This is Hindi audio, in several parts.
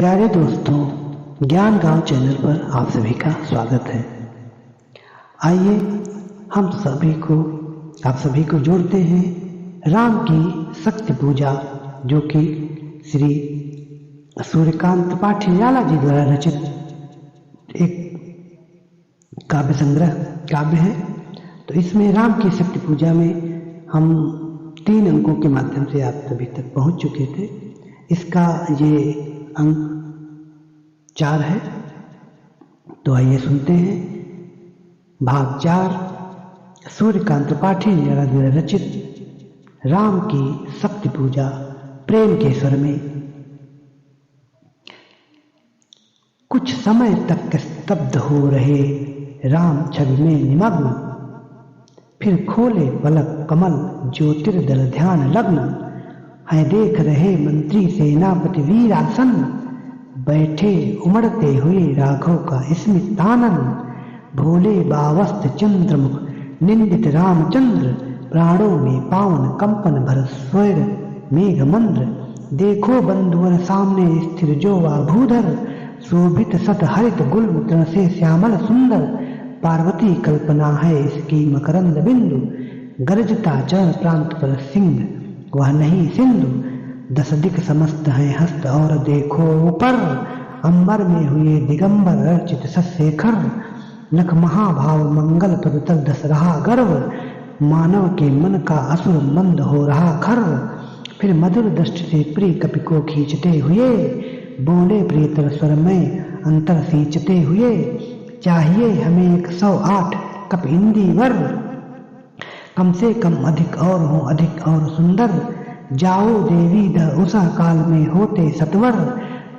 प्यारे दोस्तों, ज्ञान गांव चैनल पर आप सभी का स्वागत है। आइए हम आप सभी को जोड़ते हैं राम की शक्ति पूजा, जो कि श्री सूर्यकांत त्रिपाठी लाला जी द्वारा रचित एक काव्य संग्रह काव्य है। तो इसमें राम की शक्ति पूजा में हम 3 अंकों के माध्यम से आप सभी तक पहुंच चुके थे। इसका ये अंक 4 है। तो आइए सुनते हैं भाग 4, सूर्यकांत त्रिपाठी द्वारा रचित राम की शक्ति पूजा प्रेम के स्वर में। कुछ समय तक स्तब्ध हो रहे राम छवि में निमग्न, फिर खोले पलक कमल ज्योतिर्दल ध्यान लग्न। है देख रहे मंत्री सेनापति वीरासन, बैठे उमड़ते हुए राघव का स्मितानन। भोले बावस्त चंद्रमुख निंदित रामचंद्र, प्राणों में पावन कंपन भर स्वर मेघ मंद्र। देखो बंधुवर सामने स्थिर जो भूधर, शोभित सत हरित गुल्म तृण से श्यामल सुंदर। पार्वती कल्पना है इसकी मकरंद बिंदु, गरजता चरण प्रांत पर सिंह वह नहीं सिंधु। 10 दिक समस्त है हस्त और देखो ऊपर, अंबर में हुए दिगंबर अर्चित सशेखर। नख महाभाव मंगल पद तल दस रहा गर्व, मानव के मन का असुर मंद हो रहा खर। फिर मधुर दृष्टि से प्रिय कपि को खींचते हुए, बोले प्रियतर स्वर में अंतर सींचते हुए। चाहिए हमें 108 कप इंदीवर, कम से कम अधिक और हो अधिक और सुंदर। जाओ देवी द उषा काल में होते सत्वर,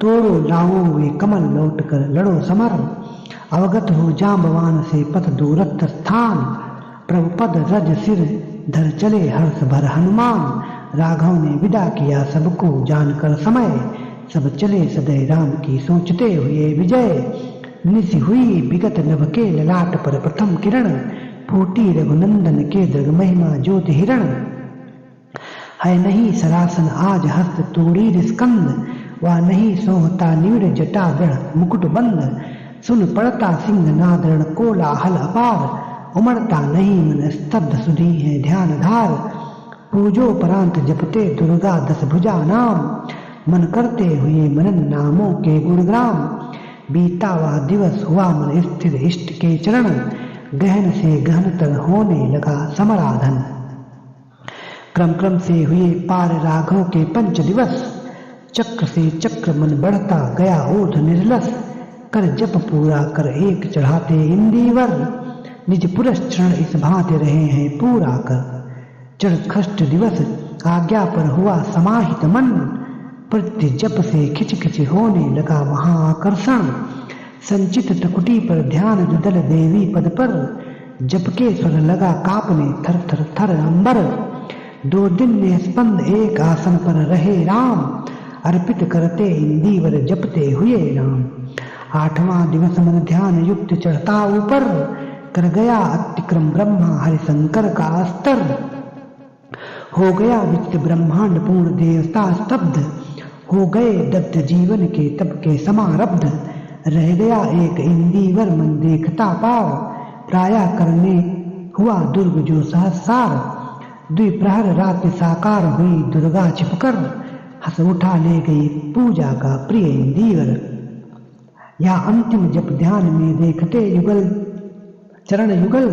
तोड़ो लाओ वे कमल लौट कर लड़ो समर। अवगत हो जांबवान से पथ दूरस्थ स्थान, प्रभुपद रज सिर धर चले हर्ष भर हनुमान। राघव ने विदा किया सबको जानकर समय, सब चले सदै राम की सोचते हुए विजय। निशि हुई विगत नभ के ललाट पर प्रथम किरण, फूटी रघुनंदन के दृग महिमा ज्योति हिरण। है नहीं सरासन आज हस्त तूड़ीर स्कंद, वह नहीं सोहता नीड़ जटा दृढ़ मुकुट बंद। सुन पड़ता सिंह नादरण कोलाहल अपार, उमड़ता नहीं मन स्तब्ध सुधी है ध्यान धार। पूजो परांत जपते दुर्गा 10 भुजा नाम, मन करते हुए मनन नामों के गुणग्राम। बीता हुआ दिवस हुआ मन स्थिर इष्ट के चरण, गहन से गहनतर होने लगा समराधन। क्रम क्रम से हुए पार राघव के 5 दिवस, चक्र से चक्र मन बढ़ता गया ऊर्ध निर्लस। कर जप पूरा कर एक चढ़ाते इंदीवर, निज पुरस्चरण इस भांति रहे हैं पूरा कर। चढ़ दिवस आज्ञा पर हुआ समाहित मन, प्रति जप से खिच खिच होने लगा महाआकर्षण। संचित तकुटी पर ध्यान जुदल देवी पद पर, जप के स्वर लगा कांपने थर थर थर अंबर। 2 दिन निस्पंद एक आसन पर रहे राम, अर्पित करते इंदीवर जपते हुए राम। 8वां दिवस मन ध्यान युक्त चढ़ता ऊपर, कर गया अतिक्रम ब्रह्मा हरिशंकर का स्तर। हो गया विचित ब्रह्मांड पूर्ण देवता स्तब्ध, हो गए दग्ध जीवन के तप के समारब्ध। रह गया एक इंदीवर मन देखता पार, प्राया करने हुआ दुर्ग जो सहसार। द्विप्रहर रात साकार हुई दुर्गा छिपकर, हंस उठा ले गई पूजा का प्रिय इंदीवर। या अंतिम जप ध्यान में देखते युगल चरण युगल,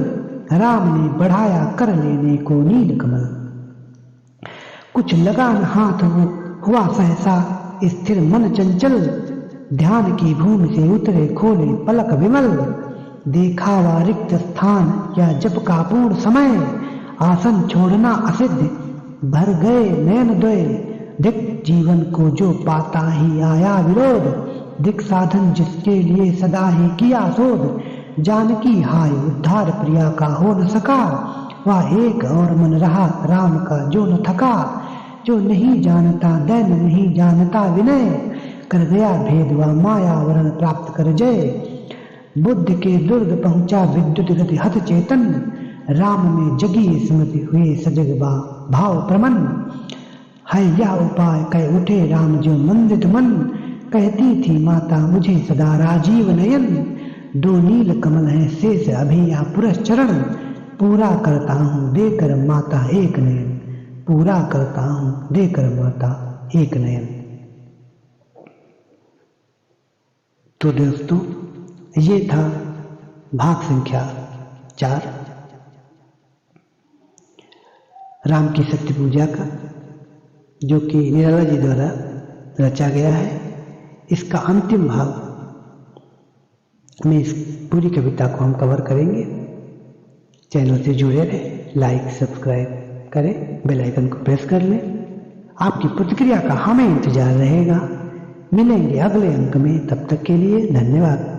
राम ने बढ़ाया कर लेने को नील कमल। कुछ लगान हाथ हुआ सहसा स्थिर मन चंचल, ध्यान की भूमि से उतरे खोले पलक विमल। देखा वा रिक्त स्थान या जप का पूर्ण समय, आसन छोड़ना असिद्ध भर गए नयन द्वय। दिक जीवन को जो पाता ही आया विरोध, दिक साधन जिसके लिए सदा ही किया शोध। जानकी हाय उद्धार प्रिया का हो न सका, वह एक और मन रहा राम का जो न थका। जो नहीं जानता दैन नहीं जानता विनय, कर गया भेद व माया वरण प्राप्त कर जय। बुद्ध के दुर्ग पहुंचा विद्युत गति हत चेतन, राम में जगी स्मृति हुए सजग भाव प्रमन। है यह उपाय कह उठे राम जो मंदित मन, कहती थी माता मुझे सदा राजीव नयन, दो नील कमल हैं शेष अभी या पुरस चरण, पूरा करता हूँ देकर माता एक नयन, पूरा करता हूँ देकर माता एक नयन। तो दोस्तों ये था भाग संख्या 4 राम की सत्य पूजा का, जो कि निराला जी द्वारा रचा गया है। इसका अंतिम भाग में इस पूरी कविता को हम कवर करेंगे। चैनल से जुड़े रहें, लाइक सब्सक्राइब करें, बेल आइकन को प्रेस कर लें। आपकी प्रतिक्रिया का हमें इंतजार रहेगा। मिलेंगे अगले अंक में, तब तक के लिए धन्यवाद।